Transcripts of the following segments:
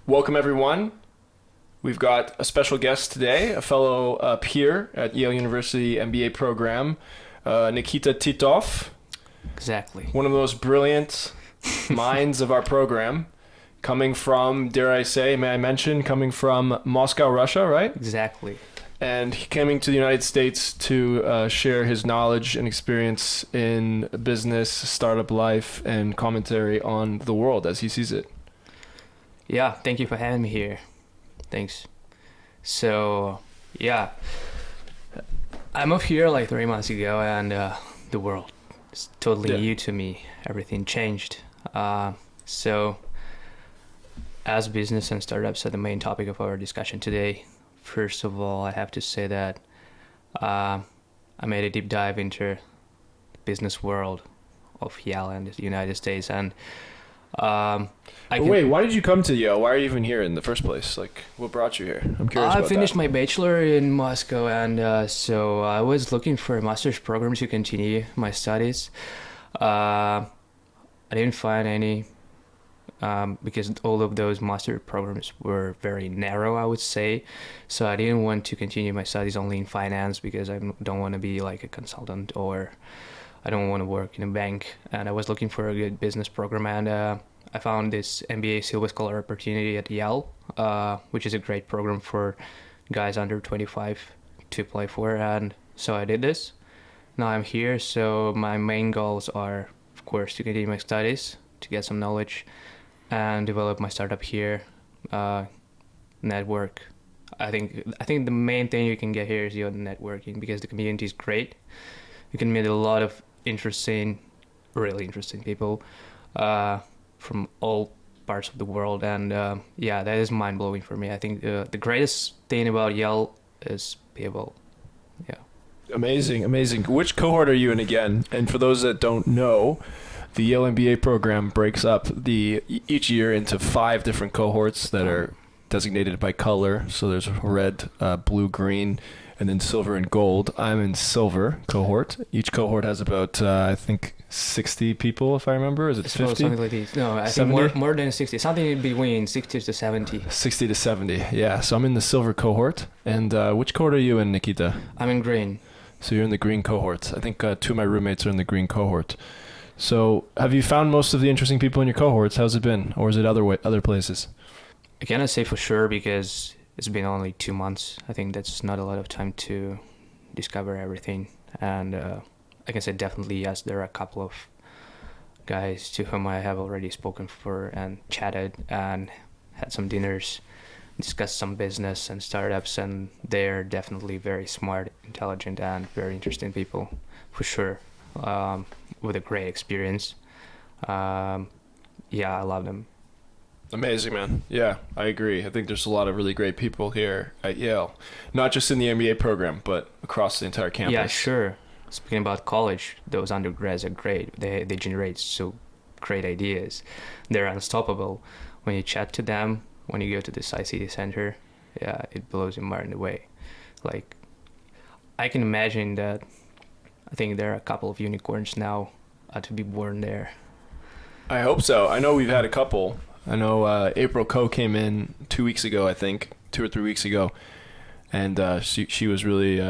Welcome, everyone. We've got a special guest today, a fellow peer at Yale University MBA program, Nikita Titov. Exactly. One of the most brilliant minds of our program, coming from, dare I say, may I mention, coming from Moscow, Russia, right? Exactly. And he coming to the United States to share his knowledge and experience in business, startup life, and commentary on the world as he sees it. Yeah, thank you for having me here. Thanks. So, yeah, I moved here like 3 months ago, and the world is totally new to me. Everything changed. So, as business and startups are the main topic of our discussion today, first of all, I have to say that I made a deep dive into the business world of Yale and the United States, and wait, why did you come to Yale? Why are you even here in the first place? Like, what brought you here? I'm curious about I finished that. my bachelor in Moscow, and so I was looking for a master's program to continue my studies. I didn't find any because all of those master programs were very narrow, I would say. So I didn't want to continue my studies only in finance because I don't want to be like a consultant, or I don't want to work in a bank. And I was looking for a good business program, and I found this MBA Silver Scholar opportunity at Yale, which is a great program for guys under 25 to apply for. And so I did this. Now I'm here. So my main goals are, of course, to continue my studies, to get some knowledge, and develop my startup here, network. I think the main thing you can get here is your networking, because the community is great. You can meet a lot of really interesting people from all parts of the world, and yeah, that is mind-blowing for me. I think the greatest thing about Yale is people. Yeah. Amazing. Which cohort are you in again? And for those that don't know, the Yale MBA program breaks up each year into 5 different cohorts that are designated by color. So there's red, blue, green, and then silver and gold. I'm in silver cohort. Each cohort has about, I think, 60 people, if I remember. Is it 50? Something like this. No, I 70? think more than 60. Something between 60 to 70. 60 to 70, yeah. So I'm in the silver cohort. And which cohort are you in, Nikita? I'm in green. So you're in the green cohort. I think 2 of my roommates are in the green cohort. So have you found most of the interesting people in your cohorts? How's it been? Or is it other places? I cannot say for sure because it's been only 2 months. I think that's not a lot of time to discover everything. And I can say definitely yes, there are a couple of guys to whom I have already spoken for and chatted and had some dinners, discussed some business and startups, and they're definitely very smart, intelligent, and very interesting people for sure, with a great experience. Yeah, I love them. Amazing, man. Yeah, I agree. I think there's a lot of really great people here at Yale, not just in the MBA program, but across the entire campus. Yeah, sure. Speaking about college, those undergrads are great. They generate so great ideas. They're unstoppable. When you chat to them, when you go to the ICT center, yeah, it blows your mind away. Like, I can imagine that. I think there are a couple of unicorns now to be born there. I hope so. I know we've had a couple. I know April Koh came in 2 weeks ago, I think, 2 or 3 weeks ago, and she was really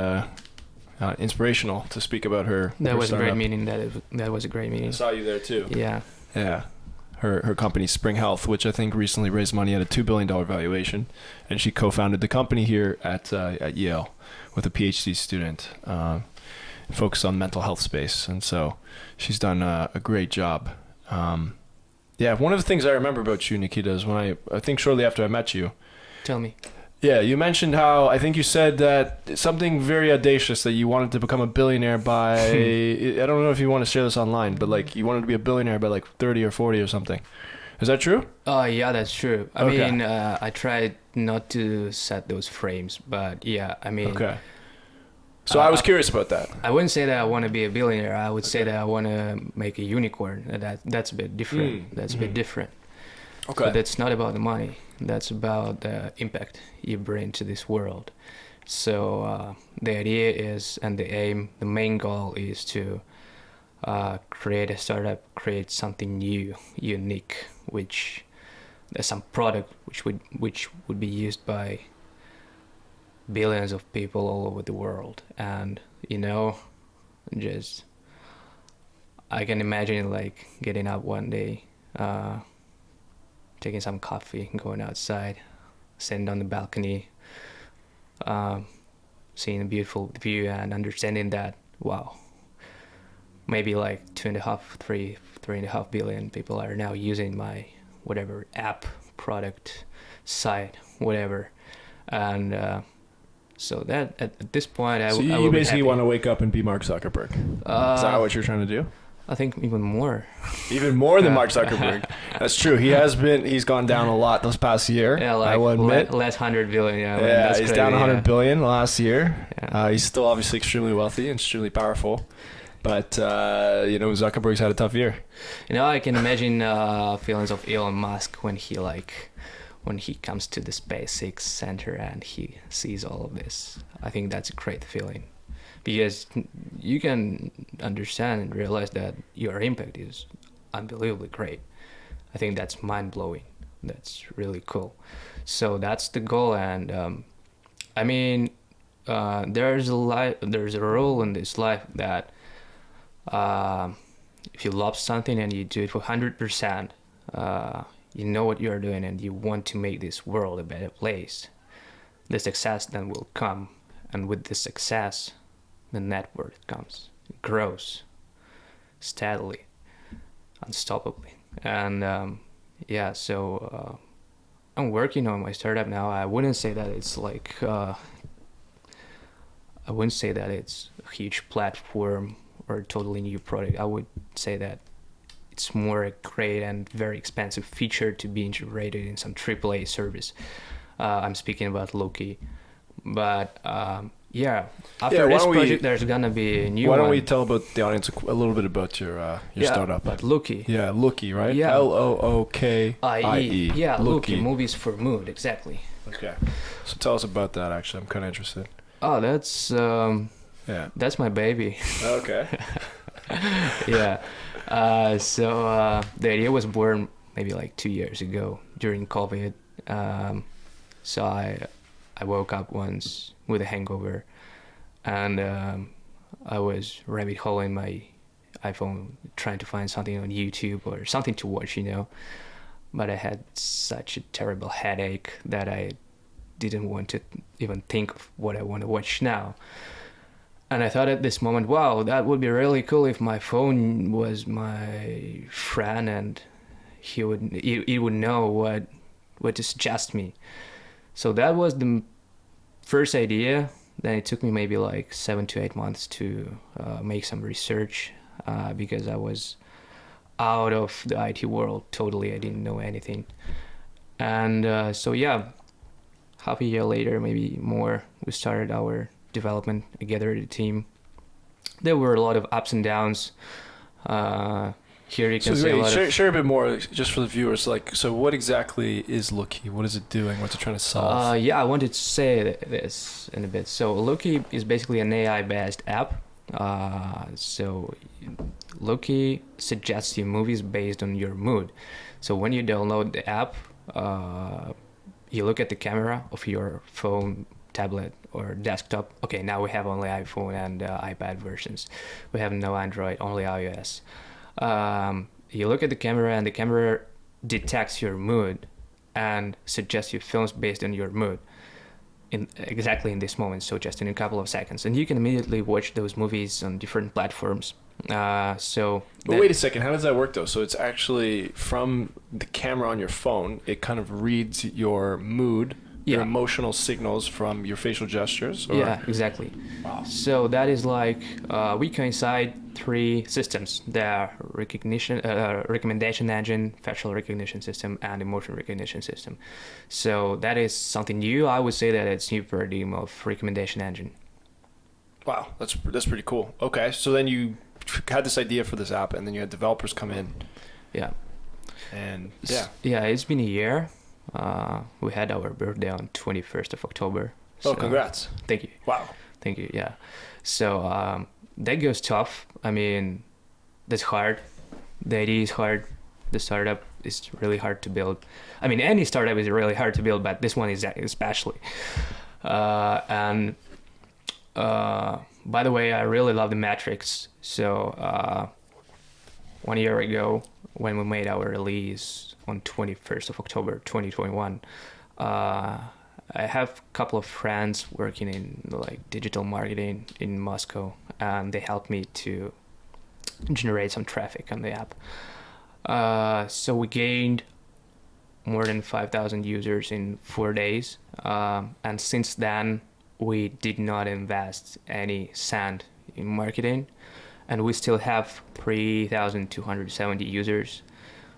inspirational to speak about her. That was startup. a great meeting. That was a great meeting. I saw you there too. Yeah. Yeah. Her company Spring Health, which I think recently raised money at a $2 billion valuation, and she co-founded the company here at Yale with a PhD student, focused on mental health space, and so she's done a great job. Yeah, one of the things I remember about you, Nikita, is when I think shortly after I met you. Tell me. Yeah, you mentioned how, I think you said that something very audacious, that you wanted to become a billionaire by, I don't know if you want to share this online, but like you wanted to be a billionaire by like 30 or 40 or something. Is that true? Yeah, that's true. I mean, I tried not to set those frames, but yeah, I mean. Okay. So I was curious about that. I wouldn't say that I want to be a billionaire. I would say that I want to make a unicorn. That's a bit different. That's a bit different. Okay. But that's not about the money. That's about the impact you bring to this world. So the idea is, and the aim, the main goal is to create a startup, create something new, unique, which there's some product which would be used by billions of people all over the world. And just I can imagine like getting up one day, taking some coffee, going outside, sitting on the balcony, seeing a beautiful view, and understanding that, wow, maybe like 3.5 billion people are now using my whatever app, product, site, whatever. And so that at this point, I will you be basically happy. want to wake up and be Mark Zuckerberg. Is that what you're trying to do? I think even more. Even more than Mark Zuckerberg. That's true. He's gone down a lot this past year. Yeah, like I will admit. less 100 billion. Yeah, man, Yeah, that's he's crazy, down 100 yeah. billion last year. Yeah. He's still obviously extremely wealthy and extremely powerful. But, Zuckerberg's had a tough year. I can imagine feelings of Elon Musk when he comes to the SpaceX center and he sees all of this. I think that's a great feeling, because you can understand and realize that your impact is unbelievably great. I think that's mind-blowing. That's really cool. So that's the goal. And there's a rule in this life that if you love something and you do it for 100%, you know what you're doing and you want to make this world a better place, the success then will come. And with the success, the net worth comes. It grows steadily, unstoppably. And so I'm working on my startup now. I wouldn't say that it's like I wouldn't say that it's a huge platform or a totally new product. I would say that it's more a great and very expensive feature to be integrated in some AAA service. I'm speaking about Lookie. But after this project, there's gonna be a new one. Why don't we tell about the audience a little bit about your startup? But Lookie. Yeah, Lookie, right? Yeah. Lookie. Yeah, Lookie. Movies for mood, exactly. Okay. So tell us about that. Actually, I'm kind of interested. Oh, that's that's my baby. Okay. Yeah. So the idea was born maybe like 2 years ago during COVID. So I woke up once with a hangover, and I was rabbit holing my iPhone trying to find something on YouTube or something to watch, But I had such a terrible headache that I didn't want to even think of what I want to watch now. And I thought at this moment, wow, that would be really cool if my phone was my friend and he would know what to suggest me. So that was the first idea. Then it took me maybe like 7 to 8 months to make some research because I was out of the IT world totally. I didn't know anything. And half a year later, maybe more, we started our development, gathered a team. There were a lot of ups and downs. Here you can share a bit more just for the viewers. So what exactly is Lookie? What is it doing? What's it trying to solve? I wanted to say this in a bit. So Lookie is basically an AI-based app. So Lookie suggests you movies based on your mood. So when you download the app, you look at the camera of your phone, tablet, or desktop. Okay, now we have only iPhone and iPad versions. We have no Android, only iOS. You look at the camera and the camera detects your mood and suggests you films based on your mood exactly in this moment, so just in a couple of seconds. And you can immediately watch those movies on different platforms. But wait a second, how does that work though? So it's actually from the camera on your phone, it kind of reads your mood, your emotional signals from your facial gestures? Or? Yeah, exactly. Wow. So that is like, we coincide 3 systems. They are recommendation engine, facial recognition system, and emotion recognition system. So that is something new. I would say that it's new paradigm of recommendation engine. Wow, that's pretty cool. Okay, so then you had this idea for this app, and then you had developers come in. Yeah. And it's been a year. We had our birthday on 21st of October. So, congrats. Thank you. Wow. Thank you, yeah. So that goes tough. I mean, that's hard. The idea is hard. The startup is really hard to build. I mean, any startup is really hard to build, but this one is especially. And by the way, I really love the metrics. So 1 year ago, when we made our release on 21st of October 2021, I have a couple of friends working in like digital marketing in Moscow, and they helped me to generate some traffic on the app. So we gained more than 5,000 users in 4 days. And since then, we did not invest any cent in marketing. And we still have 3,270 users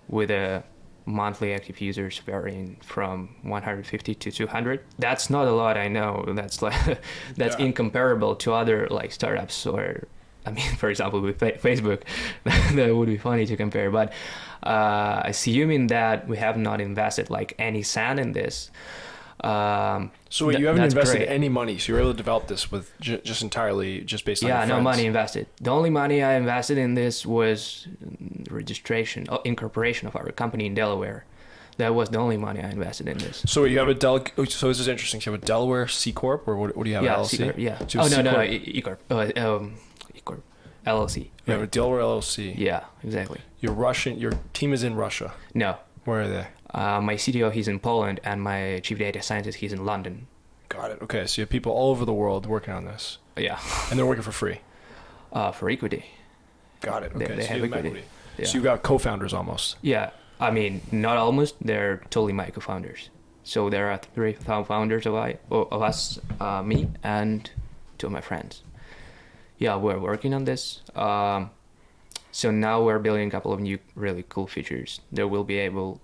with a monthly active users varying from 150 to 200. That's not a lot, I know. That's like that's incomparable to other like startups, or I mean, for example, with Facebook, that would be funny to compare. But assuming that we have not invested like any cent in this. So wait, you haven't invested great. any money, so you're able to develop this with just entirely just based on your no friends. money invested. The only money I invested in this was registration, incorporation of our company in Delaware. That was the only money I invested in this. So you have so this is interesting. So you have a Delaware C Corp, or what do you have? Yeah, LLC? C Corp, yeah. So no, E Corp. E Corp. LLC. You have a Delaware LLC. Yeah, exactly. You're Russian. Your team is in Russia. No. Where are they? My CTO, he's in Poland, and my chief data scientist, he's in London. Got it. Okay, so you have people all over the world working on this. Yeah. And they're working for free. For equity. Got it. Okay, They so have you have equity. equity. Yeah. So you've got co-founders almost. Yeah. I mean, not almost. They're totally my co-founders. So there are 3 founders of us, me, and 2 of my friends. Yeah, we're working on this. So now we're building a couple of new really cool features. They will be available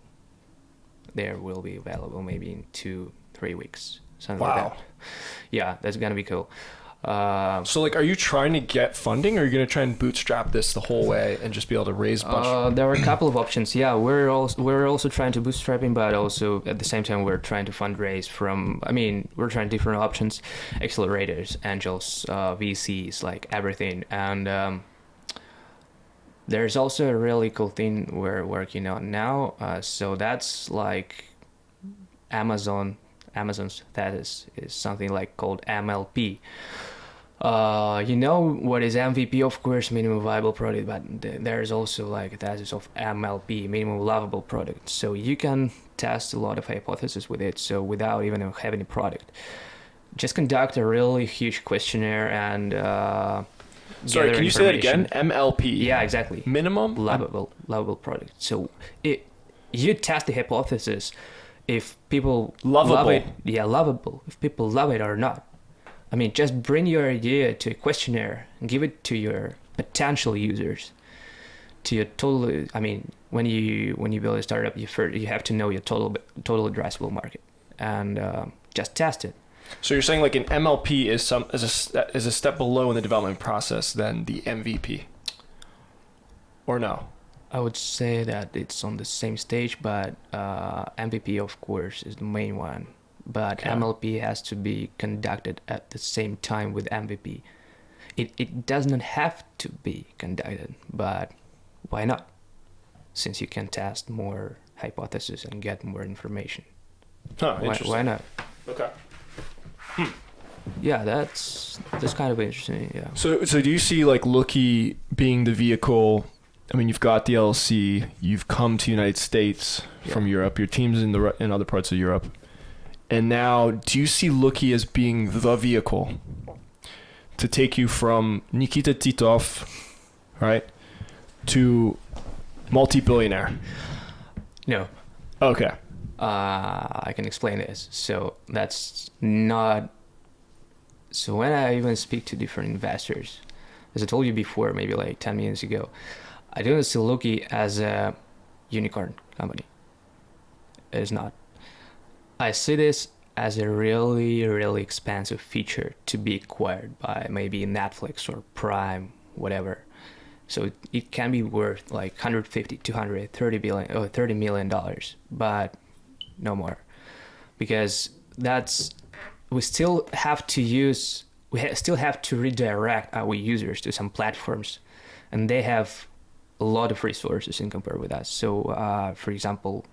maybe in 2-3 weeks, something like that. Yeah, that's gonna be cool. So like, are you trying to get funding, or are you gonna try and bootstrap this the whole way and just be able to raise a bunch? There are a couple of options. Yeah, we're also trying to bootstrapping, but also at the same time we're trying to fundraise from. I mean, we're trying different options, accelerators, angels, VCs, like everything. And there's also a really cool thing we're working on now. So that's like Amazon's status is something like called MLP. You know what is MVP, of course, minimum viable product, but there's also like a status of MLP, minimum lovable product. So you can test a lot of hypotheses with it. So without even having a product, just conduct a really huge questionnaire and Sorry, can you say that again? MLP. Yeah, exactly. Minimum lovable product. So you test the hypothesis if people lovable. love it. Yeah, lovable. If people love it or not. I mean, just bring your idea to a questionnaire and give it to your potential users. To your total. I mean, when you build a startup, you have to know your total addressable market, and just test it. So you're saying like an MLP is a step below in the development process than the MVP, or no? I would say that it's on the same stage, but MVP, of course, is the main one. But okay. MLP has to be conducted at the same time with MVP. It does not have to be conducted, but why not? Since you can test more hypotheses and get more information. Huh, interesting. Why not? Okay. Yeah, that's kind of interesting. Yeah. So do you see like Lookie being the vehicle? I mean, you've got the LLC, you've come to the United States from Europe, your team's in other parts of Europe, and now do you see Lookie as being the vehicle to take you from Nikita Titov, right, to multi-billionaire? No. Okay. I can explain this. So that's not. So when I even speak to different investors, as I told you before, maybe like 10 minutes ago, I don't see Lookie as a unicorn company. It is not. I see this as a really, really expensive feature to be acquired by maybe Netflix or Prime, whatever. So it can be worth like 150, 200, 30 billion or $30 million, but no more, because we still have to redirect our users to some platforms, and they have a lot of resources in compare with that. So, for example,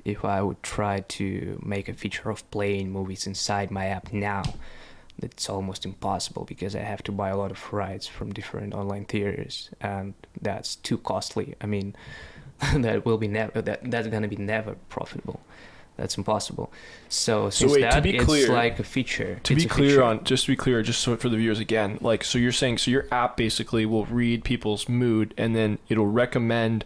if I would try to make a feature of playing movies inside my app now, it's almost impossible because I have to buy a lot of rights from different online theaters, and that's too costly. I mean, that's gonna be never profitable. That's impossible. So since wait, that, it's like a feature. Just to be clear, just so for the viewers again, like, so you're saying, so your app basically will read people's mood and then it'll recommend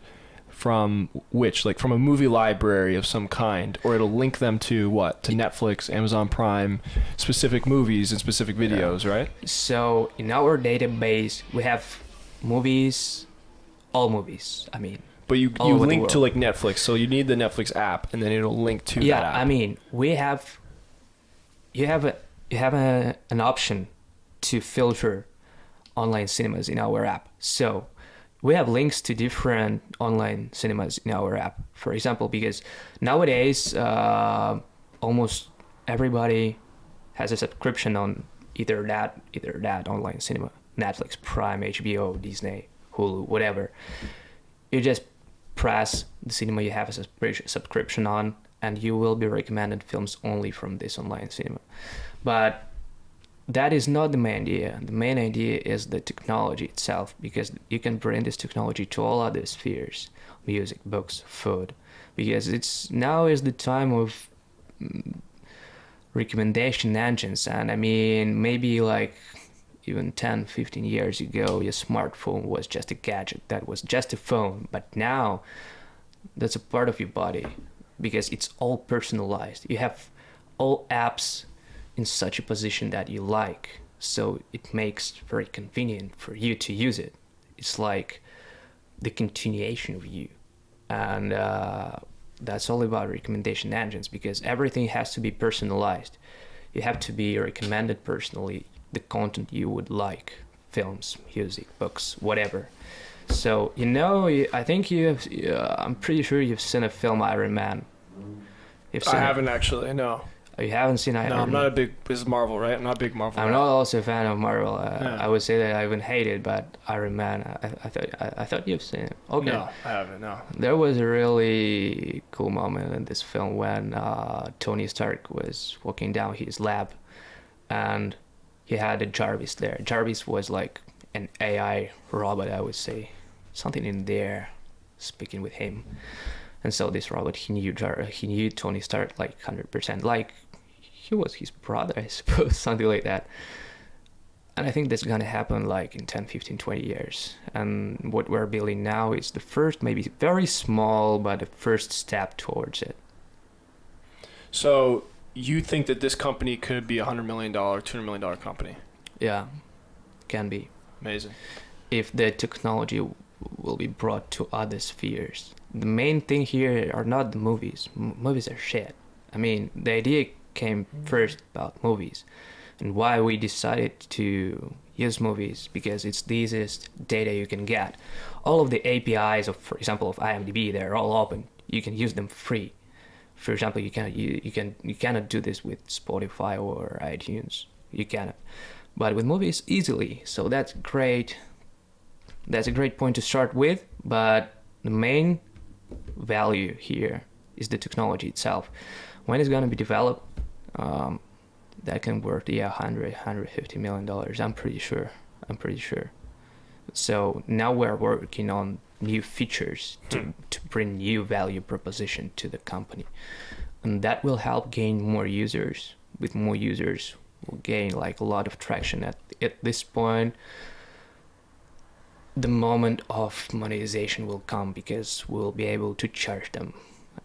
from which, like from a movie library of some kind, or it'll link them to what? To Netflix, Amazon Prime, specific movies and specific videos, right? So in our database, we have movies, all movies. I mean, but you link to like Netflix, so you need the Netflix app, and then it'll link to that app. Yeah, I mean, you have an option to filter online cinemas in our app. So we have links to different online cinemas in our app. For example, because nowadays almost everybody has a subscription on either that online cinema, Netflix, Prime, HBO, Disney, Hulu, whatever. You just press the cinema you have a subscription on, and you will be recommended films only from this online cinema. But that is not the main idea. The main idea is the technology itself, because you can bring this technology to all other spheres: music, books, food. Because now is the time of recommendation engines, and I mean, maybe like even 10, 15 years ago, your smartphone was just a gadget, that was just a phone. But now, that's a part of your body, because it's all personalized. You have all apps in such a position that you like, so it makes very convenient for you to use it. It's like the continuation of you. And that's all about recommendation engines, because everything has to be personalized. You have to be recommended personally the content you would like: films, music, books, whatever. So, I think I'm pretty sure you've seen a film, Iron Man. I haven't actually, no. Oh, you haven't seen Iron Man? No, I'm not a big, this is Marvel, right? I'm not a big Marvel. I'm not also a fan of Marvel. I would say that I even hate it, but Iron Man, I thought you've seen it. Okay. No, I haven't, no. There was a really cool moment in this film when Tony Stark was walking down his lab, and he had a Jarvis there. Jarvis was like an AI robot, I would say. Something in there speaking with him. And so this robot, he knew Tony Stark like 100%. Like, he was his brother, I suppose, something like that. And I think that's going to happen like in 10, 15, 20 years. And what we're building now is the first, maybe very small, but the first step towards it. So you think that this company could be $100 million, $200 million company? Yeah, can be. Amazing. If the technology will be brought to other spheres. The main thing here are not the movies. Movies are shit. I mean, the idea came first about movies, and why we decided to use movies, because it's the easiest data you can get. All of the APIs of, for example, of IMDb, they're all open. You can use them free. For example, you cannot do this with Spotify or iTunes. You cannot. But with movies, easily. So that's great. That's a great point to start with. But the main value here is the technology itself. When it's going to be developed, that can worth $150 million. I'm pretty sure. So now we're working on new features to bring new value proposition to the company, and that will help gain more users. With more users, we'll gain like a lot of traction. At this point, the moment of monetization will come, because we'll be able to charge them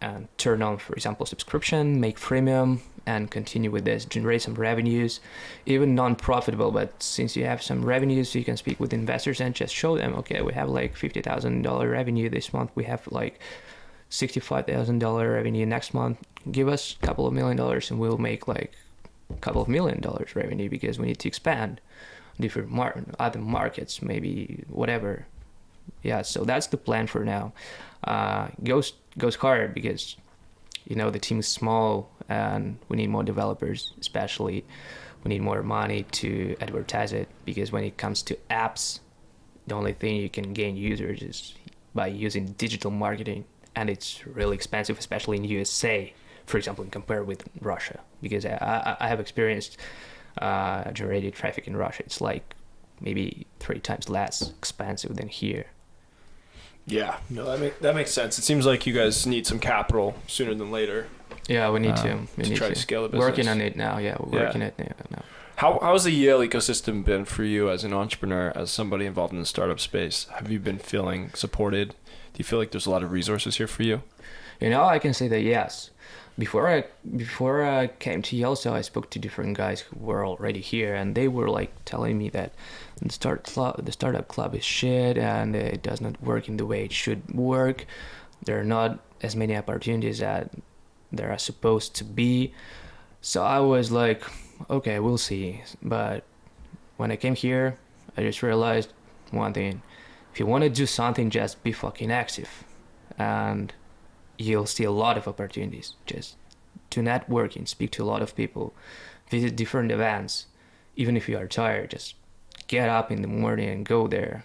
and turn on, for example, subscription, make freemium, and continue with this, generate some revenues, even non-profitable. But since you have some revenues, you can speak with investors and just show them, okay, we have like $50,000 revenue this month, we have like $65,000 revenue next month. Give us a couple of $1 million and we'll make like a couple of $1 million revenue, because we need to expand different other markets, maybe whatever. Yeah, so that's the plan for now. Goes hard, because the team is small and we need more developers. Especially we need more money to advertise it, because when it comes to apps, the only thing you can gain users is by using digital marketing, and it's really expensive, especially in USA, for example, compared with Russia, because I have experienced generated traffic in Russia. It's like maybe 3 times less expensive than here. Yeah, no, that makes sense. It seems like you guys need some capital sooner than later. Yeah, we need to. We need try to scale the business. Working on it now. Yeah, we're working it now. How's the Yale ecosystem been for you as an entrepreneur, as somebody involved in the startup space? Have you been feeling supported? Do you feel like there's a lot of resources here for you? I can say that yes. Before I came to Yale, so I spoke to different guys who were already here, and they were like telling me that the startup club is shit, and it does not work in the way it should work. There are not as many opportunities that there are supposed to be. So I was like, okay, we'll see. But when I came here, I just realized one thing: if you want to do something, just be fucking active, and you'll see a lot of opportunities. Just do networking, speak to a lot of people, visit different events. Even if you are tired, just get up in the morning and go there.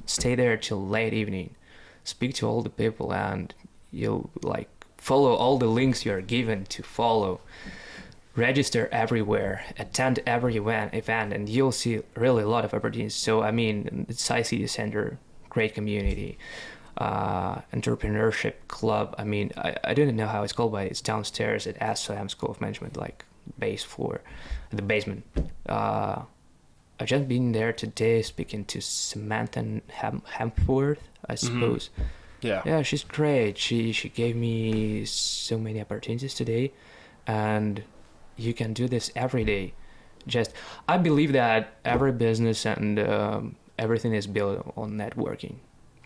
Stay there till late evening. Speak to all the people, and you'll like follow all the links you are given to follow. Register everywhere, attend every event, and you'll see really a lot of opportunities. So I mean, the City Center, great community. Entrepreneurship club. I mean, I didn't know how it's called, but it's downstairs at SOM School of Management, like base floor, the basement. I've just been there today speaking to Samantha Hempworth, I suppose. Mm-hmm. Yeah, she's great. She gave me so many opportunities today, and you can do this every day. I believe that every business and everything is built on networking,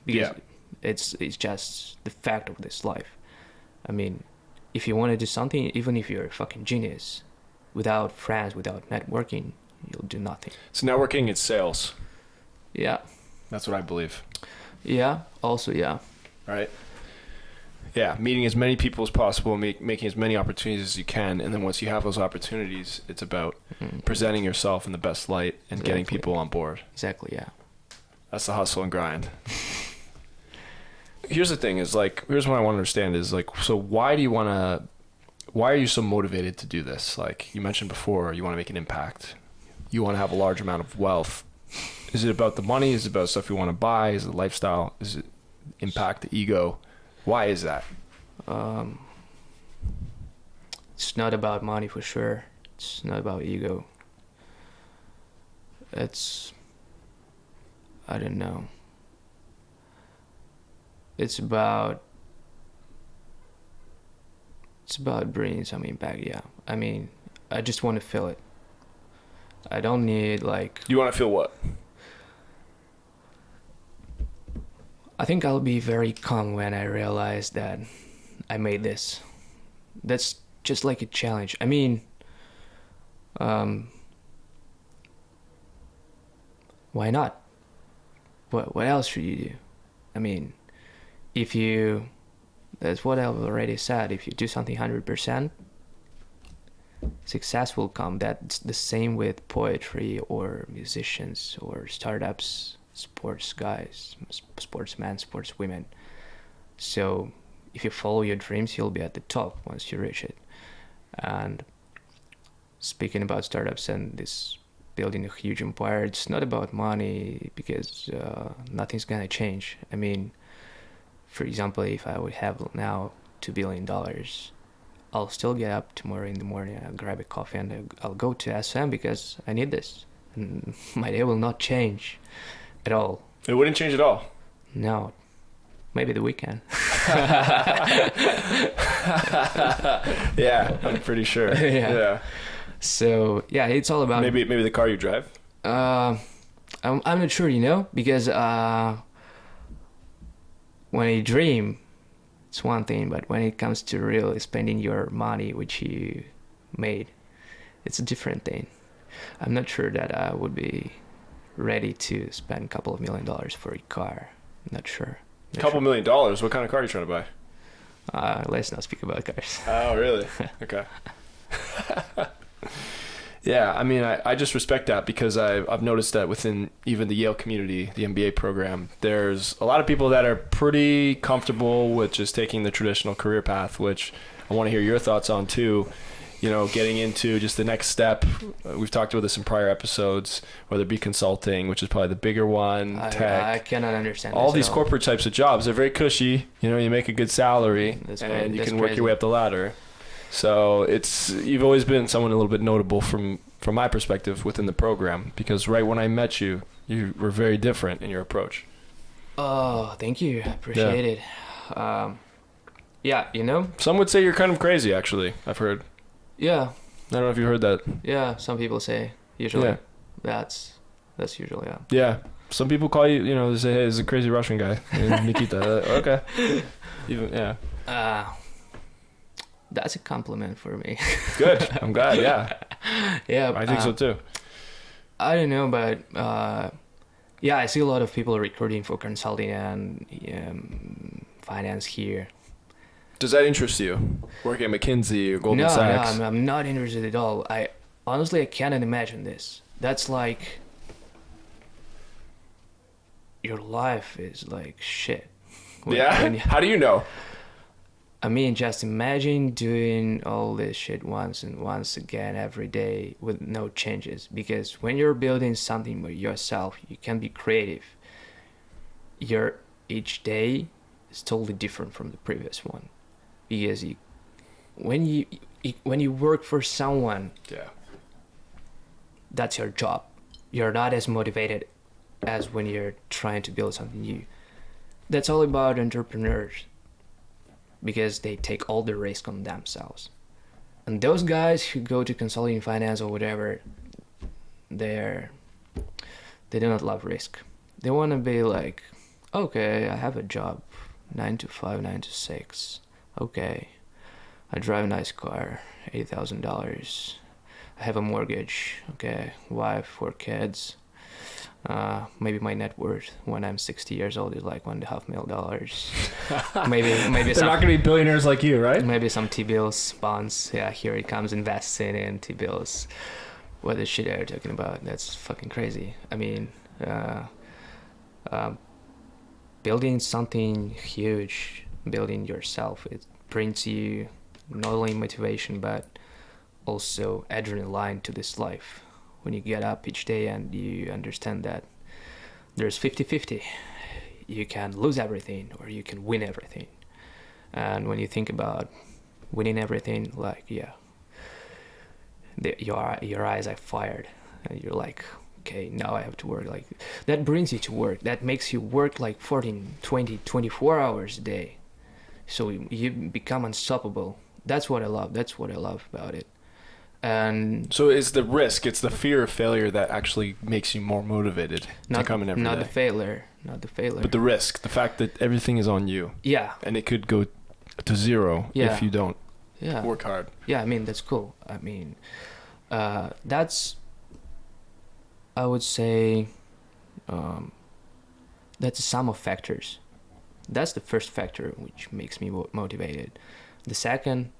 because it's just the fact of this life. I mean, if you want to do something, even if you're a fucking genius, without friends, without networking, you'll do nothing. So networking is sales. Yeah. That's what I believe. Yeah. Also, yeah. Right. Yeah, meeting as many people as possible, making as many opportunities as you can, and then once you have those opportunities, it's about presenting yourself in the best light and getting people on board. Exactly, yeah. That's the hustle and grind. Here's the thing: here's what I want to understand is so why are you so motivated to do this? Like you mentioned before, you want to make an impact. You want to have a large amount of wealth. Is it about the money? Is it about stuff you want to buy? Is it lifestyle? Is it impact, the ego? Why is that? It's not about money for sure. It's not about ego. I don't know. It's about bringing some impact, yeah. I mean, I just want to feel it. I don't need You want to feel what? I think I'll be very calm when I realize that I made this. That's just like a challenge. I mean, why not? What else should you do? I mean, that's what I've already said. If you do something 100%, success will come. That's the same with poetry or musicians or startups, sports guys, sportsmen, sportswomen. So if you follow your dreams, you'll be at the top once you reach it. And speaking about startups and this building a huge empire, it's not about money, because nothing's gonna change. I mean, for example, if I would have now $2 billion, I'll still get up tomorrow in the morning, I'll grab a coffee and I'll go to SM because I need this. And my day will not change at all. It wouldn't change at all? No. Maybe the weekend. Yeah, I'm pretty sure. Yeah. So, yeah, it's all about... Maybe the car you drive? I'm not sure, because when you dream, it's one thing, but when it comes to really spending your money, which you made, it's a different thing. I'm not sure that I would be ready to spend a couple of $1 million for a car. I'm not sure. $2 million? What kind of car are you trying to buy? Let's not speak about cars. Oh, really? Okay. Yeah, I mean, I just respect that because I've noticed that within even the Yale community, the MBA program, there's a lot of people that are pretty comfortable with just taking the traditional career path, which I want to hear your thoughts on too. You know, getting into just the next step. We've talked about this in prior episodes, whether it be consulting, which is probably the bigger one, tech. I cannot understand all this these at corporate types of jobs. They're very cushy. You know, you make a good salary, and you can work your way up the ladder. So you've always been someone a little bit notable from my perspective within the program, because right when I met you, you were very different in your approach. Oh, thank you. Appreciate it. Yeah, you know? Some would say you're kind of crazy, actually, I've heard. Yeah. I don't know if you heard that. Yeah, some people say. Usually. Yeah. That's usually, yeah. Yeah. Some people call you, you know, they say, hey, this is a crazy Russian guy. Nikita. Okay. Even, yeah. That's a compliment for me. Good. I'm glad, yeah. Yeah. I think so too. I don't know, but yeah, I see a lot of people recruiting for consulting and finance here. Does that interest you? Working at McKinsey or Goldman Sachs? No, I'm not interested at all. I cannot imagine this. That's like your life is like shit. How do you know? I mean, just imagine doing all this shit once and once again every day with no changes. Because when you're building something by yourself, you can be creative. Each day is totally different from the previous one. Because when you work for someone, that's your job. You're not as motivated as when you're trying to build something new. That's all about entrepreneurs, because they take all the risk on themselves. And those guys who go to consulting, finance, or whatever, they do not love risk. They want to be like, okay, I have a job, 9 to 5, 9 to 6. Okay, I drive a nice car, $80,000. I have a mortgage. Okay, wife, 4 kids. Maybe my net worth when I'm 60 years old is like $1.5 million. maybe they're not gonna be billionaires like you, right? Maybe some T-bills, bonds. Yeah, here it comes, investing in T-bills. What the shit are you talking about? That's fucking crazy. I mean, building something huge, building yourself, it brings you not only motivation but also adrenaline to this life. When you get up each day and you understand that there's 50-50, you can lose everything or you can win everything. And when you think about winning everything, like, yeah, your eyes are fired and you're like, okay, now I have to work. Like, that brings you to work. That makes you work like 14, 20, 24 hours a day. So you become unstoppable. That's what I love. That's what I love about it. And so it's the risk, it's the fear of failure that actually makes you more motivated to come in every day. Not the failure. But the risk, the fact that everything is on you. Yeah. And it could go to zero if you don't work hard. Yeah, I mean, that's cool. I mean, that's, I would say, that's a sum of factors. That's the first factor which makes me motivated. The second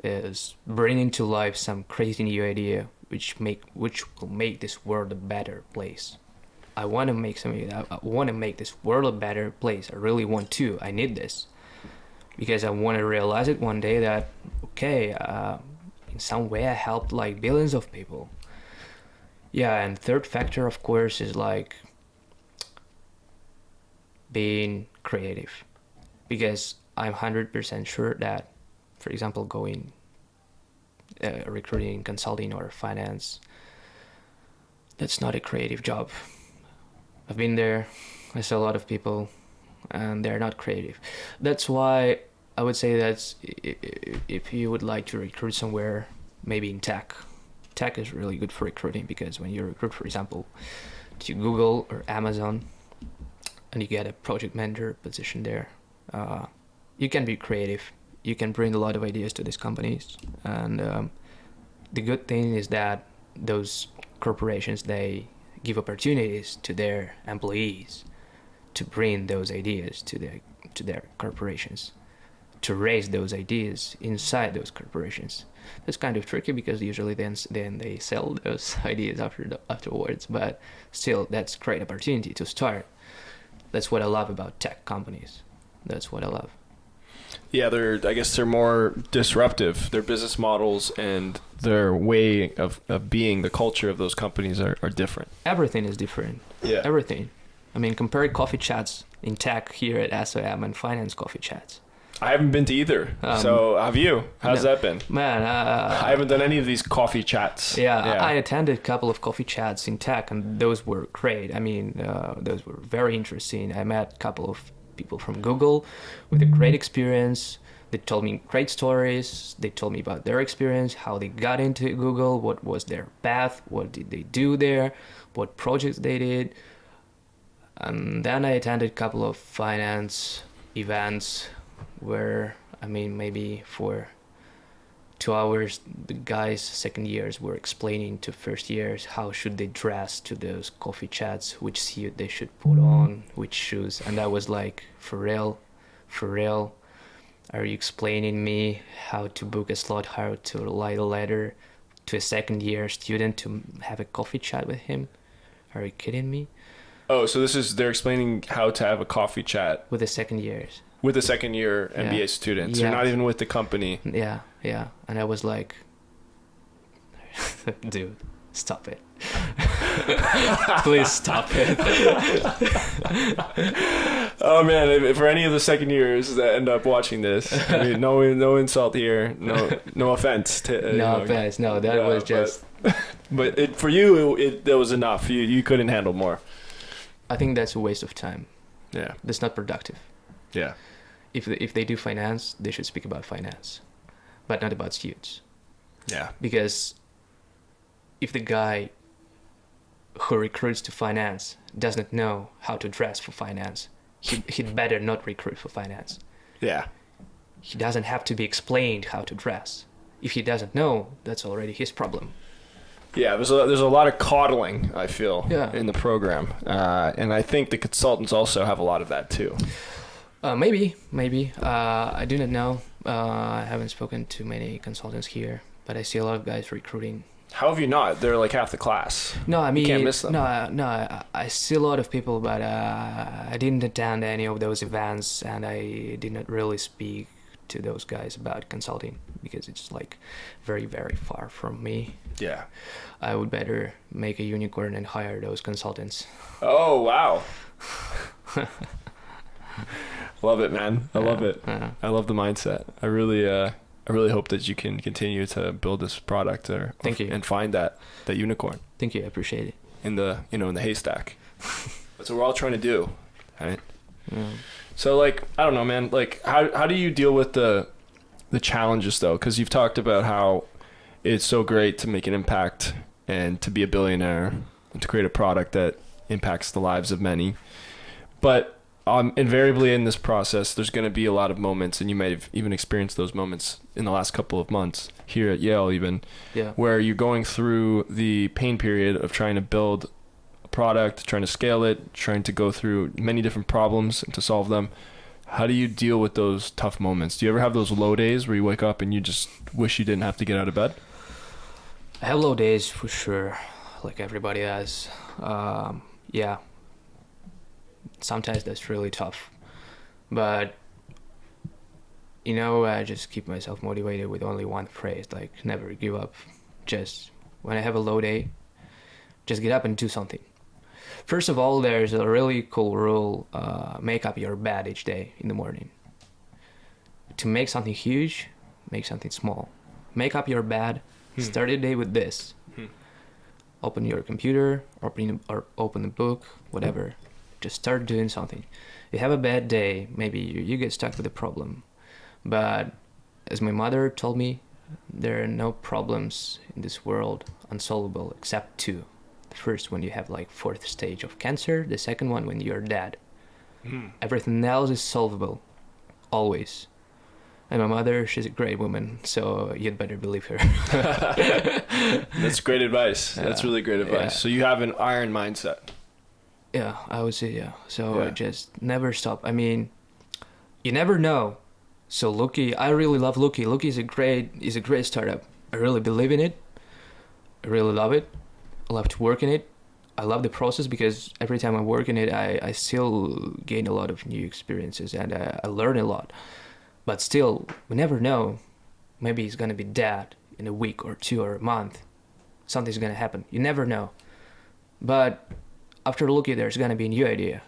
is bringing to life some crazy new idea which will make this world a better place. I want to make something. I want to make this world a better place. I really want to. I need this because I want to realize it one day that okay, in some way I helped like billions of people. Yeah, and third factor, of course, is like being creative, because I'm 100% sure that, for example, going recruiting, consulting, or finance, that's not a creative job. I've been there. I saw a lot of people, and they're not creative. That's why I would say that if you would like to recruit somewhere, maybe in tech is really good for recruiting, because when you recruit, for example, to Google or Amazon, and you get a project manager position there, you can be creative. You can bring a lot of ideas to these companies, and the good thing is that those corporations, they give opportunities to their employees to bring those ideas to their corporations, to raise those ideas inside those corporations. That's kind of tricky because usually then they sell those ideas afterwards. But still, that's great opportunity to start. That's what I love about tech companies. That's what I love. Yeah, I guess they're more disruptive. Their business models and their way of being, the culture of those companies are different. Everything is different. Yeah. Everything. I mean, compare coffee chats in tech here at SOM and finance coffee chats. I haven't been to either. So have you? How's that been? Man, I haven't done any of these coffee chats. Yeah, I attended a couple of coffee chats in tech, and those were great. I mean, those were very interesting. I met a couple of people from Google with a great experience. They told me great stories. They told me about their experience, how they got into Google, what was their path, what did they do there, what projects they did. And then I attended a couple of finance events where, I mean, maybe for 2 hours, the guys, second years, were explaining to first years how should they dress to those coffee chats, which suit they should put on, which shoes. And I was like, for real? Are you explaining me how to book a slot, how to write a letter to a second year student to have a coffee chat with him? Are you kidding me? Oh, so they're explaining how to have a coffee chat With the second years. with a second year MBA student. So you're not even with the company. Yeah. And I was like, dude, stop it. Please stop it. Oh man, for any of the second years that end up watching this, I mean, no insult here, no offense. Offense. No, that was just. But for you, that was enough. You couldn't handle more. I think that's a waste of time. Yeah. That's not productive. Yeah. If they do finance, they should speak about finance, but not about students. Yeah. Because if the guy who recruits to finance doesn't know how to dress for finance, he'd better not recruit for finance. Yeah. He doesn't have to be explained how to dress. If he doesn't know, that's already his problem. Yeah, there's a lot of coddling, I feel, in the program. And I think the consultants also have a lot of that too. Maybe. I do not know. I haven't spoken to many consultants here, but I see a lot of guys recruiting. How have you not? They're like half the class. No, I mean, you can't miss them. No, I see a lot of people, but I didn't attend any of those events, and I did not really speak to those guys about consulting because it's like very, very far from me. Yeah. I would better make a unicorn and hire those consultants. Oh, wow. Love it, man. I love it. I love the mindset. I really hope that you can continue to build this product Thank you. And find that unicorn. Thank you. I appreciate it. In the haystack. That's what we're all trying to do, right? Yeah. So like, I don't know, man, like how do you deal with the challenges though? Cuz you've talked about how it's so great to make an impact and to be a billionaire and to create a product that impacts the lives of many. But invariably in this process, there's going to be a lot of moments, and you may have even experienced those moments in the last couple of months here at Yale even, where you're going through the pain period of trying to build a product, trying to scale it, trying to go through many different problems and to solve them. How do you deal with those tough moments? Do you ever have those low days where you wake up and you just wish you didn't have to get out of bed? I have low days for sure, like everybody has. Yeah. Sometimes that's really tough, but I just keep myself motivated with only one phrase, like never give up. Just when I have a low day, just get up and do something. First of all, there's a really cool rule: make up your bed each day in the morning. To make something huge, make something small. Make up your bed. Start the day with this. Open your computer, open a book, whatever. Just start doing something. You have a bad day, maybe you get stuck with a problem. But as my mother told me, there are no problems in this world unsolvable except two. The first when you have like 4th stage of cancer, the second one when you're dead. Everything else is solvable, always. And my mother, she's a great woman, so you'd better believe her. That's great advice. That's really great advice. So you have an iron mindset. Yeah, I would say, yeah. So just never stop. I mean, you never know So Lookie, I really love Lookie. Lookie is a great startup. I really believe in it. I really love it. I love to work in it. I love the process because every time I work in it, I still gain a lot of new experiences and I learn a lot. But still, we never know. Maybe it's gonna be dead in a week or two or a month. Something's gonna happen. You never know. But after Lookie, there's gonna be a new idea.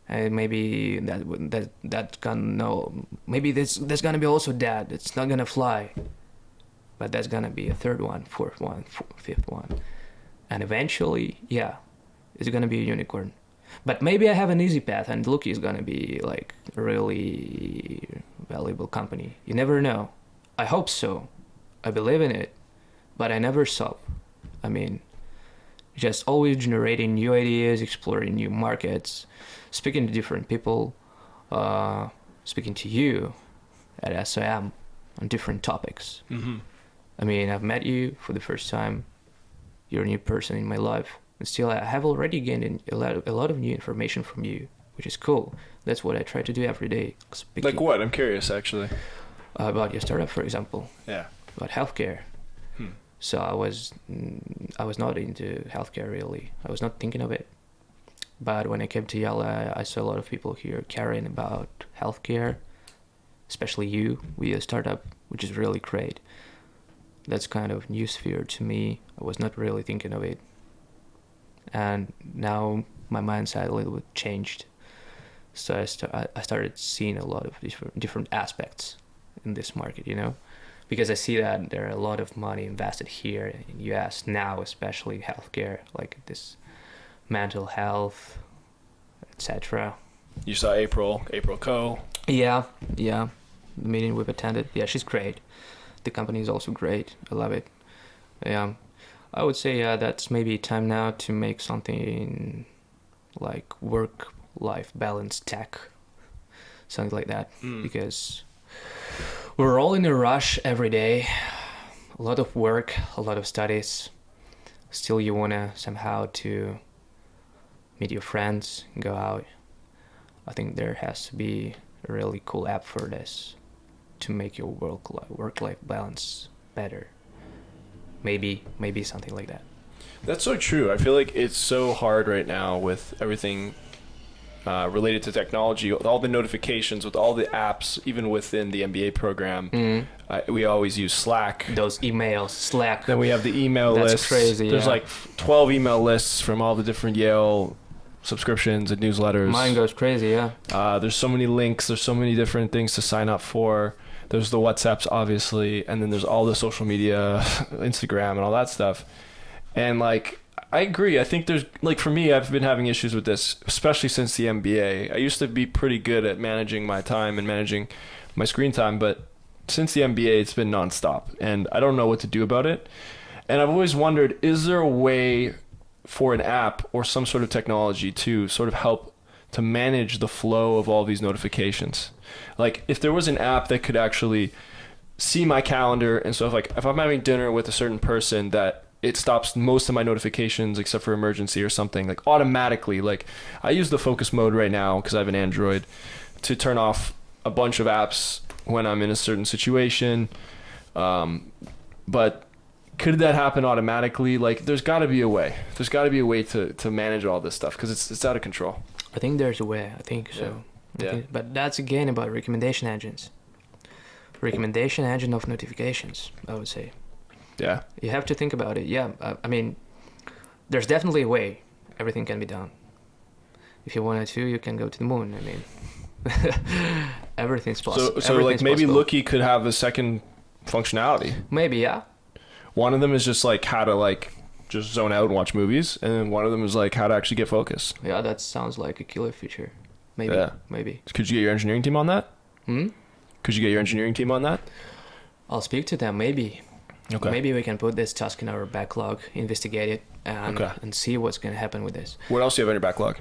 And maybe that's gonna no. Maybe there's gonna be also that. It's not gonna fly, but that's gonna be a third one, fourth one, fifth one, and eventually, yeah, it's gonna be a unicorn. But maybe I have an easy path, and Lookie is gonna be like a really valuable company. You never know. I hope so. I believe in it, but I never stop. I mean, just always generating new ideas, exploring new markets, speaking to different people, speaking to you at SIM on different topics. Mm-hmm. I mean, I've met you for the first time. You're a new person in my life. And still, I have already gained a lot of new information from you, which is cool. That's what I try to do every day. Like what? I'm curious, actually. About your startup, for example. Yeah. About healthcare. So I was not into healthcare really. I was not thinking of it. But when I came to Yale, I saw a lot of people here caring about healthcare, especially you with a startup, which is really great. That's kind of new sphere to me. I was not really thinking of it. And now my mindset a little bit changed. So I started seeing a lot of different aspects in this market, you know? Because I see that there are a lot of money invested here in US now, especially healthcare, like this mental health, etc. You saw April Co. Yeah. The meeting we've attended. Yeah, she's great. The company is also great. I love it. Yeah, I would say that's maybe time now to make something like work-life balance tech, something like that, because we're all in a rush every day. A lot of work, a lot of studies. Still, you wanna somehow to meet your friends, go out. I think there has to be a really cool app for this to make your work-life balance better. Maybe something like that. That's so true. I feel like it's so hard right now with everything related to technology, with all the notifications, with all the apps, even within the MBA program. We always use Slack. Those emails, Slack. Then we have the email lists. That's crazy. There's like 12 email lists from all the different Yale subscriptions and newsletters. Mine goes crazy, yeah. There's so many links. There's so many different things to sign up for. There's the WhatsApps, obviously, and then there's all the social media, Instagram, and all that stuff. And like, I agree. I think there's, like, for me, I've been having issues with this, especially since the MBA. I used to be pretty good at managing my time and managing my screen time, but since the MBA, it's been nonstop, and I don't know what to do about it. And I've always wondered, is there a way for an app or some sort of technology to sort of help to manage the flow of all these notifications? Like, if there was an app that could actually see my calendar, and so if I'm having dinner with a certain person, that it stops most of my notifications except for emergency or something, like automatically. Like, I use the focus mode right now because I have an Android to turn off a bunch of apps when I'm in a certain situation. But could that happen automatically? Like, there's got to be a way. There's got to be a way to manage all this stuff because it's out of control. I think there's a way. I think so. Yeah. But that's again about recommendation engines. Recommendation engine of notifications, I would say. Yeah. You have to think about it. Yeah. I mean, there's definitely a way everything can be done. If you wanted to, you can go to the moon. I mean, everything's possible. So like maybe Lookie could have a second functionality. Maybe, yeah. One of them is just like how to like just zone out and watch movies, and then one of them is like how to actually get focus. Yeah, that sounds like a killer feature. Maybe. Yeah. Maybe. Could you get your engineering team on that? Could you get your engineering team on that? I'll speak to them. Maybe. Okay. Maybe we can put this task in our backlog, investigate it, and see what's going to happen with this. What else do you have on your backlog?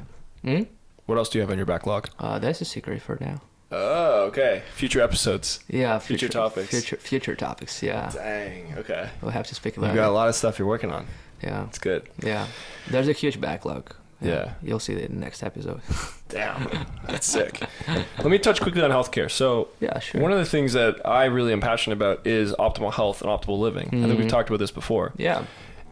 What else do you have on your backlog? That's a secret for now. Oh, okay. Future episodes. Yeah. Future topics. Future topics, yeah. Dang, okay. We'll have to speak about it. You've got a lot of stuff you're working on. Yeah. It's good. Yeah. There's a huge backlog. Yeah. You'll see it in the next episode. Damn, that's sick. Let me touch quickly on healthcare. So Yeah, sure. one of the things that I really am passionate about is optimal health and optimal living. I think we've talked about this before. Yeah.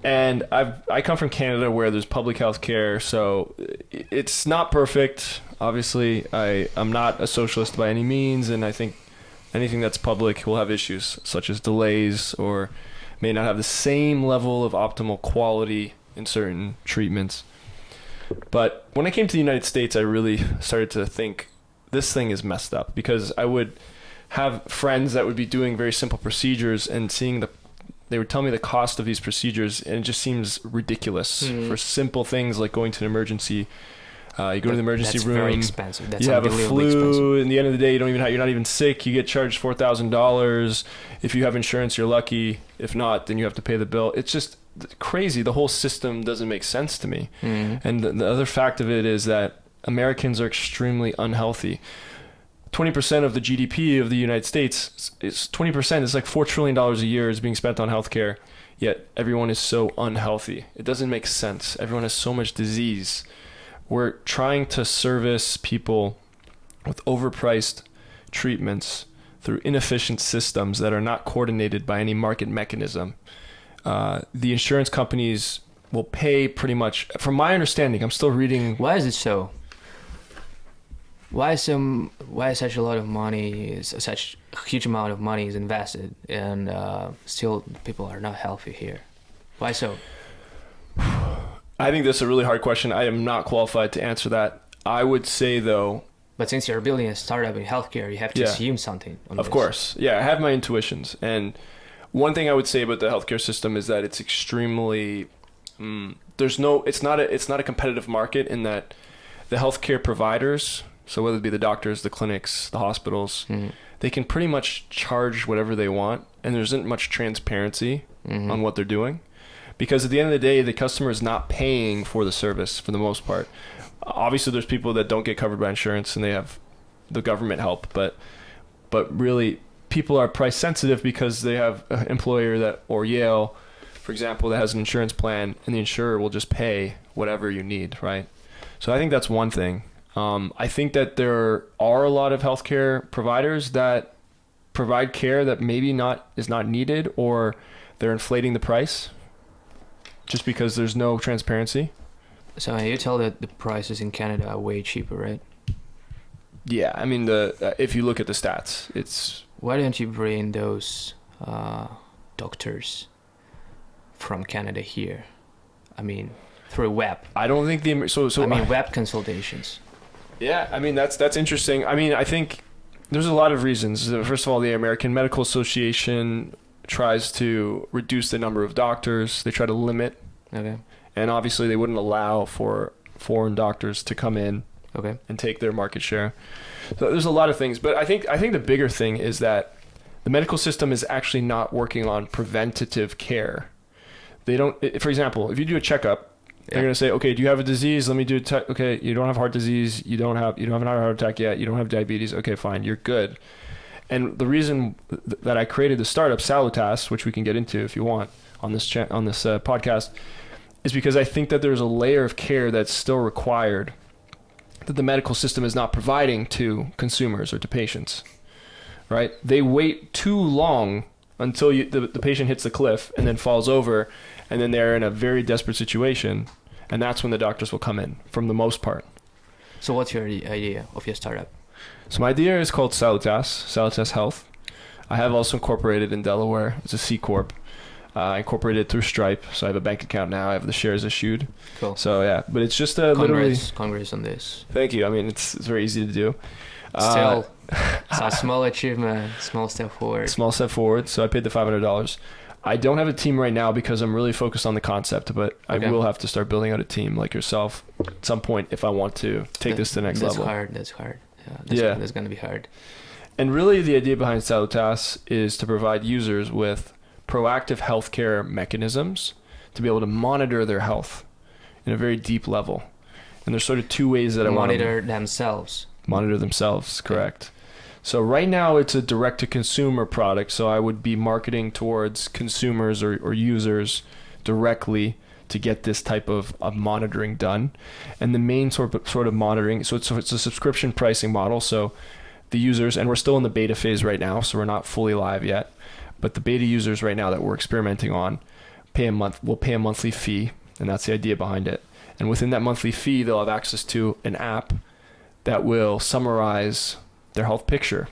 And I come from Canada where there's public health care, so it's not perfect. Obviously, I'm not a socialist by any means, and I think anything that's public will have issues, such as delays or may not have the same level of optimal quality in certain treatments. But when I came to the United States, I really started to think this thing is messed up, because I would have friends that would be doing very simple procedures and they would tell me the cost of these procedures, and it just seems ridiculous for simple things like going to an emergency. You go to the emergency room. That's very expensive. That's you have a flu. expensive. In the end of the day, you're not even sick. You get charged $4,000. If you have insurance, you're lucky. If not, then you have to pay the bill. It's just crazy. The whole system doesn't make sense to me. And the other fact of it is that Americans are extremely unhealthy. 20% of the GDP of the United States is 20%. It's like $4 trillion a year is being spent on healthcare. Yet everyone is so unhealthy. It doesn't make sense. Everyone has so much disease. We're trying to service people with overpriced treatments through inefficient systems that are not coordinated by any market mechanism. The insurance companies will pay pretty much, from my understanding, I'm still reading. Why is it so? Why such a lot of money, such a huge amount of money is invested, and still people are not healthy here? Why so? I think that's a really hard question. I am not qualified to answer that. I would say, though. But since you're building a startup in healthcare, you have to assume something. Of course. Yeah, I have my intuitions. And one thing I would say about the healthcare system is that it's extremely, it's not a competitive market, in that the healthcare providers, so whether it be the doctors, the clinics, the hospitals, they can pretty much charge whatever they want, and there isn't much transparency on what they're doing. Because at the end of the day, the customer is not paying for the service for the most part. Obviously, there's people that don't get covered by insurance and they have the government help, but really people are price sensitive because they have an employer or Yale, for example, that has an insurance plan, and the insurer will just pay whatever you need, right? So I think that's one thing. I think that there are a lot of healthcare providers that provide care that maybe is not needed, or they're inflating the price just because there's no transparency. So you tell that the prices in Canada are way cheaper, right? Yeah, I mean, if you look at the stats, it's... Why don't you bring those doctors from Canada here? I mean, through web. I don't think web consultations. Yeah, I mean, that's interesting. I mean, I think there's a lot of reasons. First of all, the American Medical Association tries to reduce the number of doctors. They try to limit. Okay. And obviously they wouldn't allow for foreign doctors to come in and take their market share. So there's a lot of things. But I think the bigger thing is that the medical system is actually not working on preventative care. They don't, for example, if you do a checkup, they're going to say, okay, do you have a disease? Let me do okay, you don't have heart disease. You don't have a heart attack yet. You don't have diabetes. Okay, fine. You're good. And the reason that I created the startup Salutas, which we can get into if you want on this podcast, is because I think that there's a layer of care that's still required that the medical system is not providing to consumers or to patients, right? They wait too long until the patient hits the cliff and then falls over, and then they're in a very desperate situation, and that's when the doctors will come in, for the most part. So what's your idea of your startup? So my idea is called Salutas Health. I have also incorporated in Delaware. It's a C Corp. I incorporated through Stripe, so I have a bank account now. I have the shares issued. Cool. So yeah, but it's just Congrats on this. Thank you. I mean, it's very easy to do. Still, it's a small achievement, small step forward. Small step forward. So I paid the $500. I don't have a team right now because I'm really focused on the concept, but I will have to start building out a team like yourself at some point if I want to take this to the next level. That's hard. Yeah, that's going to be hard. And really the idea behind Salutas is to provide users with proactive healthcare mechanisms to be able to monitor their health in a very deep level. And there's sort of two ways that I want to monitor themselves, correct. So right now it's a direct-to-consumer product, so I would be marketing towards consumers or users directly to get this type of monitoring done. And the main sort of monitoring, so it's a subscription pricing model. So the users, and we're still in the beta phase right now, so we're not fully live yet, but the beta users right now that we're experimenting on will pay a monthly fee, and that's the idea behind it. And within that monthly fee, they'll have access to an app that will summarize their health picture.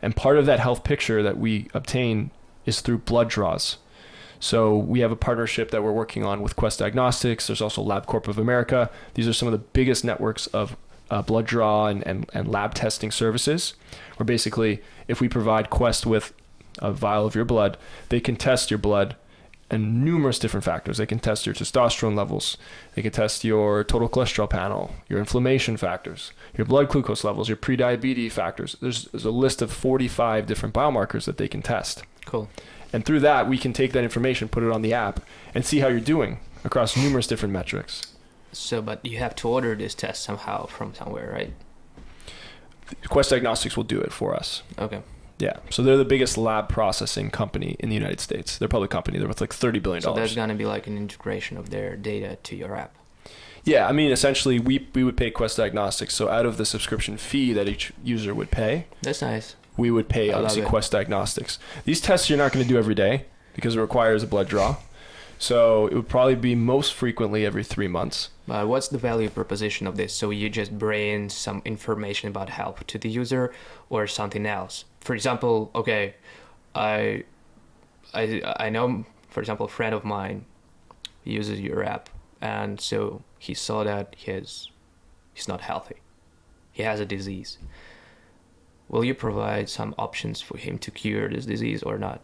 And part of that health picture that we obtain is through blood draws. So we have a partnership that we're working on with Quest Diagnostics. There's also LabCorp of America. These are some of the biggest networks of blood draw and lab testing services, where basically if we provide Quest with a vial of your blood, they can test your blood and numerous different factors. They can test your testosterone levels. They can test your total cholesterol panel, your inflammation factors, your blood glucose levels, your prediabetes factors. There's a list of 45 different biomarkers that they can test. Cool. And through that, we can take that information, put it on the app, and see how you're doing across numerous different metrics. So, but you have to order this test somehow from somewhere, right? Quest Diagnostics will do it for us. Okay. Yeah. So they're the biggest lab processing company in the United States. They're a public company. They're worth like $30 billion. So there's going to be like an integration of their data to your app. Yeah. I mean, essentially, we would pay Quest Diagnostics. So out of the subscription fee that each user would pay, that's nice. We would pay, obviously, Quest Diagnostics. These tests you're not going to do every day because it requires a blood draw. So it would probably be most frequently every 3 months. But what's the value proposition of this? So you just bring some information about health to the user or something else? For example, okay, I know, for example, a friend of mine uses your app, and so he saw that he's not healthy. He has a disease. Will you provide some options for him to cure this disease or not?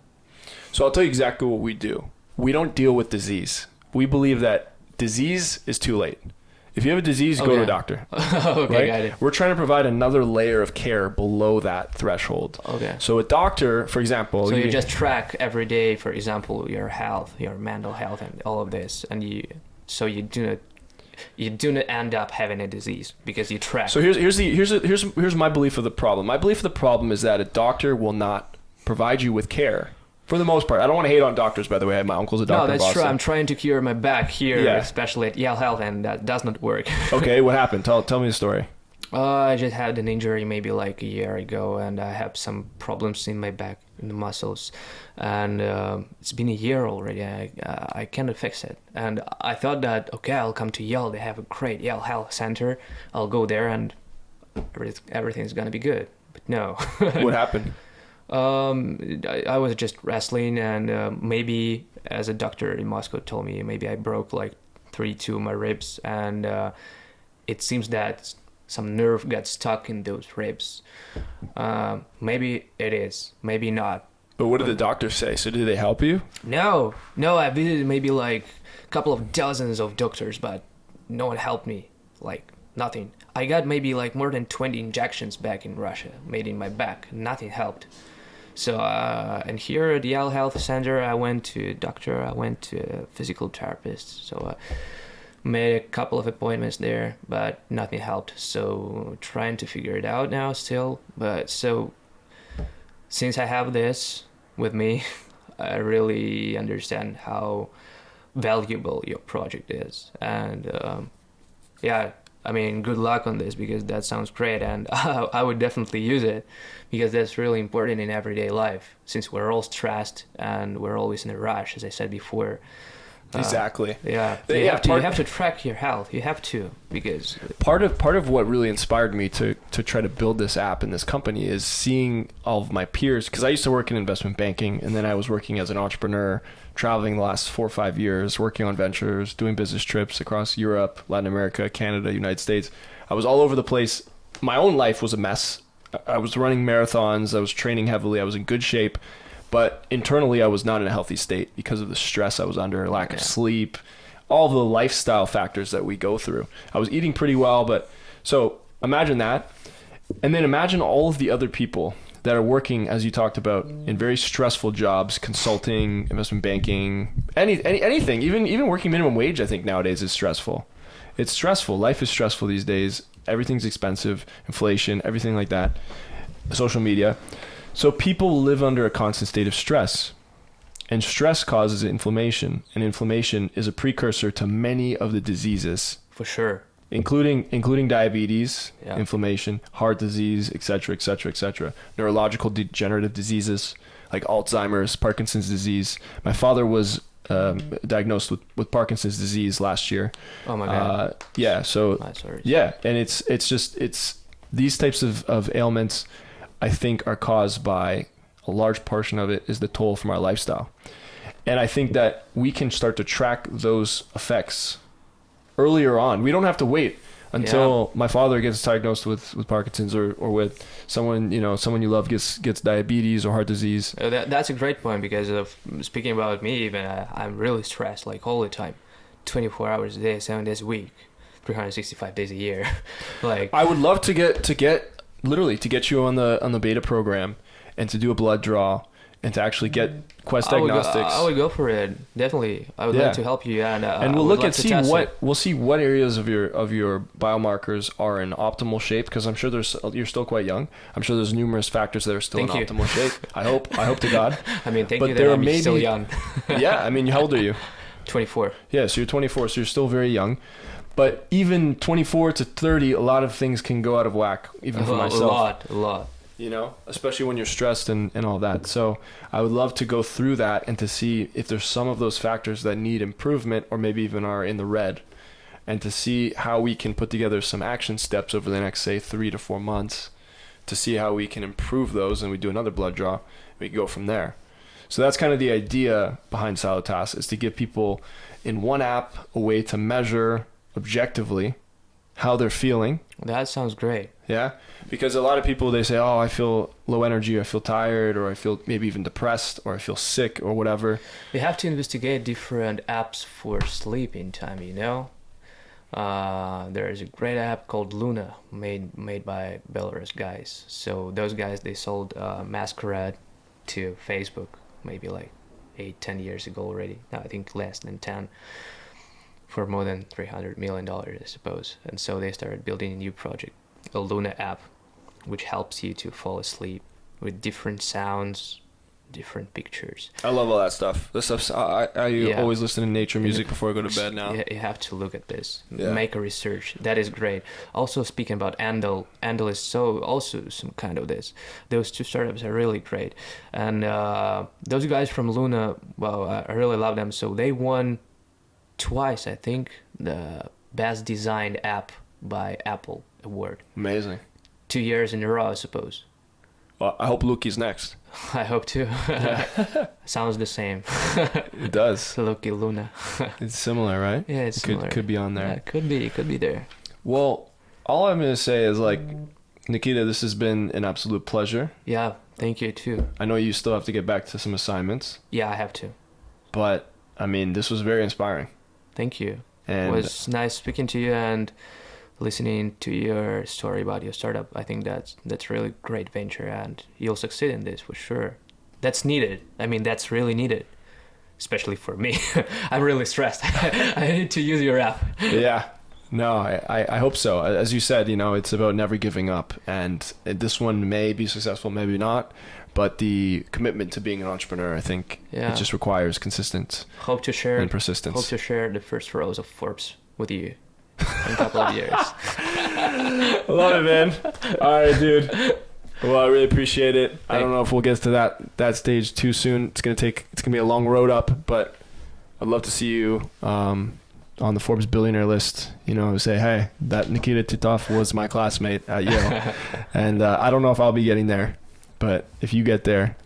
So I'll tell you exactly what we do. We don't deal with disease. We believe that disease is too late. If you have a disease, go to a doctor. Okay, right? got it. We're trying to provide another layer of care below that threshold. Okay. So a doctor, for example... So you just track every day, for example, your health, your mental health, and all of this, and you do not end up having a disease because you track. So here's my belief of the problem. My belief of the problem is that a doctor will not provide you with care. For the most part. I don't want to hate on doctors, by the way. My uncle's a doctor. No, that's in Boston. true. I'm trying to cure my back here, especially at Yale Health, and that does not work. Okay, what happened? Tell me the story. I just had an injury maybe like a year ago, and I have some problems in my back, in the muscles. And it's been a year already. I cannot fix it. And I thought that, okay, I'll come to Yale. They have a great Yale Health Center. I'll go there and everything's going to be good. But no. What happened? I was just wrestling, and maybe, as a doctor in Moscow told me, maybe I broke like 32 of my ribs, and it seems that some nerve got stuck in those ribs. Maybe it is, maybe not. But what did the doctor say? So did they help you? No, I visited maybe like a couple of dozens of doctors, but no one helped me, like nothing. I got maybe like more than 20 injections back in Russia made in my back. Nothing helped. So, and here at the Yale Health Center, I went to a doctor, I went to a physical therapist. So I made a couple of appointments there, but nothing helped. So trying to figure it out now still. But so since I have this with me, I really understand how valuable your project is. And yeah, I mean, good luck on this, because that sounds great, and I would definitely use it, because that's really important in everyday life, since we're all stressed and we're always in a rush, as I said before. Exactly. Yeah. You have to track your health. You have to, because part of what really inspired me to try to build this app and this company is seeing all of my peers, because I used to work in investment banking, and then I was working as an entrepreneur, traveling the last 4 or 5 years, working on ventures, doing business trips across Europe, Latin America, Canada, United States. I was all over the place. My own life was a mess. I was running marathons. I was training heavily. I was in good shape. But internally, I was not in a healthy state because of the stress I was under, lack of sleep, all the lifestyle factors that we go through. I was eating pretty well, but so imagine that. And then imagine all of the other people that are working, as you talked about, in very stressful jobs, consulting, investment banking, anything, even working minimum wage, I think nowadays is stressful. It's stressful. Life is stressful these days. Everything's expensive, inflation, everything like that, social media. So people live under a constant state of stress. And stress causes inflammation, and inflammation is a precursor to many of the diseases, For sure. including diabetes, Yeah. inflammation, heart disease, etc., etc., etc. Neurological degenerative diseases like Alzheimer's, Parkinson's disease. My father was diagnosed with Parkinson's disease last year. Oh my God. Yeah. So I'm sorry. yeah, and it's these types of ailments, I think, are caused by a large portion of it is the toll from our lifestyle. And I think that we can start to track those effects earlier on. We don't have to wait until my father gets diagnosed with Parkinson's or with someone you love gets diabetes or heart disease. That's a great point, because of speaking about me, even I'm really stressed like all the time, 24 hours a day, 7 days a week, 365 days a year. Like I would love to get literally to get you on the beta program and to do a blood draw and to actually get Quest Diagnostics. I would go for it, definitely. I would like to help you, and we'll look at we'll see what areas of your biomarkers are in optimal shape, because I'm sure you're still quite young. I'm sure there's numerous factors that are still optimal shape. I hope to God. I mean, thank but you there that I'm may still be, young. Yeah, I mean, how old are you? 24. Yeah, so you're 24, so you're still very young. But even 24 to 30, a lot of things can go out of whack, even for myself. A lot. Especially when you're stressed and all that. So I would love to go through that and to see if there's some of those factors that need improvement or maybe even are in the red, and to see how we can put together some action steps over the next, say, 3 to 4 months to see how we can improve those. And we do another blood draw. We can go from there. So that's kind of the idea behind Salutas, is to give people in one app a way to measure objectively how they're feeling. That sounds great. Yeah, because a lot of people, they say, oh, I feel low energy, I feel tired, or I feel maybe even depressed, or I feel sick, or whatever. They have to investigate different apps for sleeping time, There's a great app called Luna, made by Belarus guys. So those guys, they sold Masquerade to Facebook maybe like 8-10 years ago already. No, I think less than 10, for more than $300 million, I suppose. And so they started building a new project, a Luna app, which helps you to fall asleep with different sounds, different pictures. I love all that stuff. This stuff, I always listen to nature music before I go to bed now. Yeah, you have to look at this. Yeah. Make a research. That is great. Also, speaking about Andal is also some kind of this. Those two startups are really great. And those guys from Luna, well, I really love them. So they won twice, I think, the best designed app by Apple award. Amazing. 2 years in a row, I suppose. Well, I hope Lookie's next. I hope too. Sounds the same. It does. Lookie, Luna. It's similar, right? Yeah, it's similar. Could be on there. Yeah, could be there. Well, all I'm going to say is, like, Nikita, this has been an absolute pleasure. Yeah, thank you too. I know you still have to get back to some assignments. Yeah, I have to. But, I mean, this was very inspiring. Thank you. And it was nice speaking to you and listening to your story about your startup. I think that's really great venture, and you'll succeed in this for sure. That's needed. I mean, that's really needed, especially for me. I'm really stressed. I need to use your app. Yeah. No, I hope so. As you said, it's about never giving up. And this one may be successful, maybe not. But the commitment to being an entrepreneur, I think, it just requires consistent and persistence. Hope to share the first rows of Forbes with you in a couple of years. Love it, man. All right, dude. Well, I really appreciate it. I don't know if we'll get to that stage too soon. It's gonna be a long road up, but I'd love to see you on the Forbes billionaire list. Say, hey, that Nikita Titov was my classmate at Yale, and I don't know if I'll be getting there, but if you get there,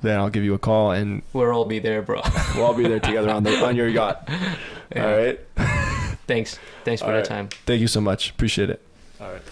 then I'll give you a call and we'll all be there, bro. We'll all be there together on your yacht. Yeah. All right. Thanks for the time. Thank you so much. Appreciate it. All right.